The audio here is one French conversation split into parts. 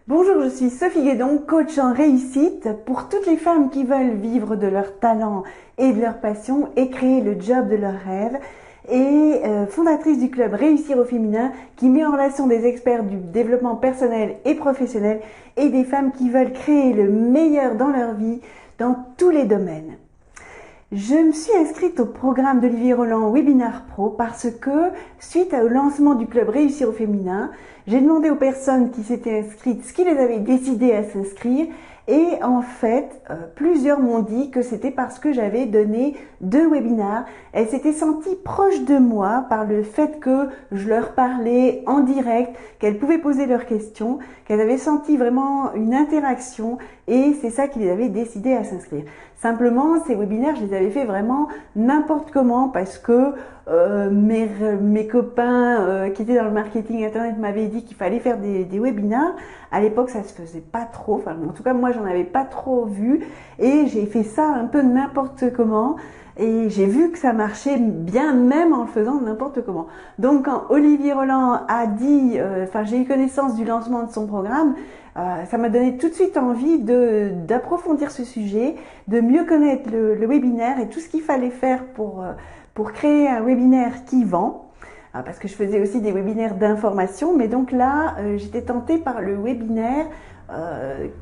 Bonjour, je suis Sophie Guédon, coach en réussite pour toutes les femmes qui veulent vivre de leur talent et de leur passion et créer le job de leur rêve, et fondatrice du club Réussir au féminin qui met en relation des experts du développement personnel et professionnel et des femmes qui veulent créer le meilleur dans leur vie dans tous les domaines. Je me suis inscrite au programme d'Olivier Roland Webinar Pro parce que, suite au lancement du club Réussir au féminin, j'ai demandé aux personnes qui s'étaient inscrites ce qui les avait décidé à s'inscrire, et en fait, plusieurs m'ont dit que c'était parce que j'avais donné 2 webinars. Elles s'étaient senties proches de moi par le fait que je leur parlais en direct, qu'elles pouvaient poser leurs questions, qu'elles avaient senti vraiment une interaction, et c'est ça qui les avait décidées à s'inscrire. Simplement, ces webinaires, je les avais fait vraiment n'importe comment parce que mes copains qui étaient dans le marketing internet m'avaient dit qu'il fallait faire des webinaires. À l'époque, ça se faisait pas trop. Enfin, en tout cas, moi, j'en avais pas trop vu et j'ai fait ça un peu n'importe comment. Et j'ai vu que ça marchait bien même en le faisant n'importe comment. Donc quand Olivier Roland a dit, j'ai eu connaissance du lancement de son programme, ça m'a donné tout de suite envie d'approfondir ce sujet, de mieux connaître le webinaire et tout ce qu'il fallait faire pour créer un webinaire qui vend. Parce que je faisais aussi des webinaires d'information, mais donc là, j'étais tentée par le webinaire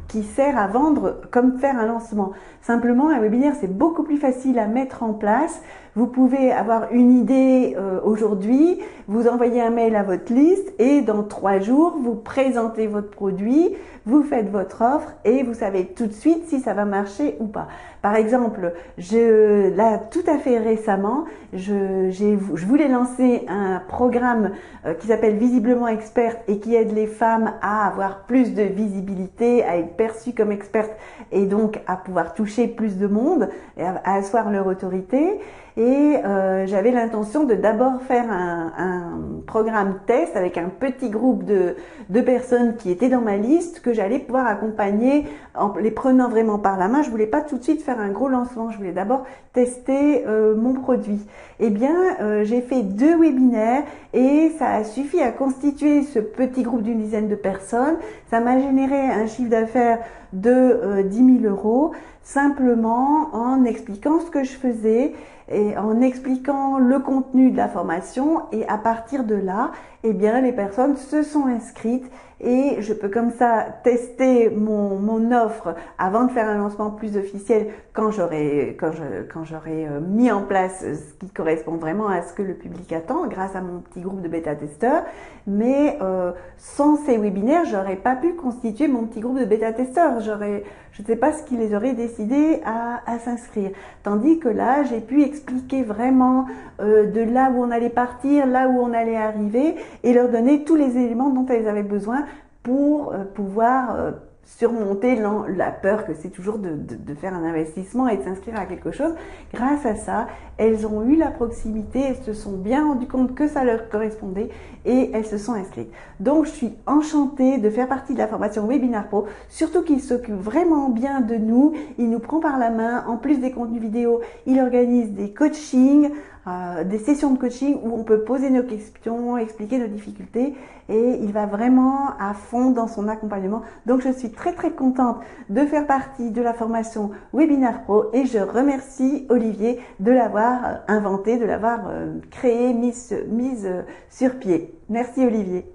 qui sert à vendre comme faire un lancement. Simplement, un webinaire, c'est beaucoup plus facile à mettre en place. Vous pouvez avoir une idée aujourd'hui, vous envoyez un mail à votre liste et dans 3 jours, vous présentez votre produit, vous faites votre offre et vous savez tout de suite si ça va marcher ou pas. Par exemple, là, tout à fait récemment, je voulais lancer un programme qui s'appelle Visiblement Experte et qui aide les femmes à avoir plus de visibilité, à être perçues comme expertes et donc à pouvoir toucher plus de monde, et à asseoir leur autorité. Et j'avais l'intention de d'abord faire un programme test avec un petit groupe de personnes qui étaient dans ma liste, que j'allais pouvoir accompagner en les prenant vraiment par la main. Je voulais pas tout de suite faire un gros lancement, je voulais d'abord tester mon produit. Eh bien, j'ai fait 2 webinaires et ça a suffi à constituer ce petit groupe d'une dizaine de personnes. Ça m'a généré un chiffre d'affaires de 10 000 euros, simplement en expliquant ce que je faisais et en expliquant le contenu de la formation, et à partir de là, eh bien, les personnes se sont inscrites et je peux comme ça tester mon offre avant de faire un lancement plus officiel quand j'aurai mis en place ce qui correspond vraiment à ce que le public attend grâce à mon petit groupe de bêta-testeurs. Mais sans ces webinaires, j'aurais pas pu constituer mon petit groupe de bêta-testeurs. Je ne sais pas ce qui les aurait décidés à s'inscrire. Tandis que là, j'ai pu expliquer vraiment de là où on allait partir, là où on allait arriver, et leur donner tous les éléments dont elles avaient besoin pour pouvoir surmonter la peur que c'est toujours de faire un investissement et de s'inscrire à quelque chose. Grâce à ça, elles ont eu la proximité, elles se sont bien rendues compte que ça leur correspondait et elles se sont inscrites. Donc je suis enchantée de faire partie de la formation Webinar Pro, surtout qu'il s'occupe vraiment bien de nous, il nous prend par la main, en plus des contenus vidéo, il organise des coachings, des sessions de coaching où on peut poser nos questions, expliquer nos difficultés, et il va vraiment à fond dans son accompagnement. Donc je suis très très contente de faire partie de la formation Webinar Pro et je remercie Olivier de l'avoir inventé, de l'avoir créé, mise sur pied. Merci Olivier.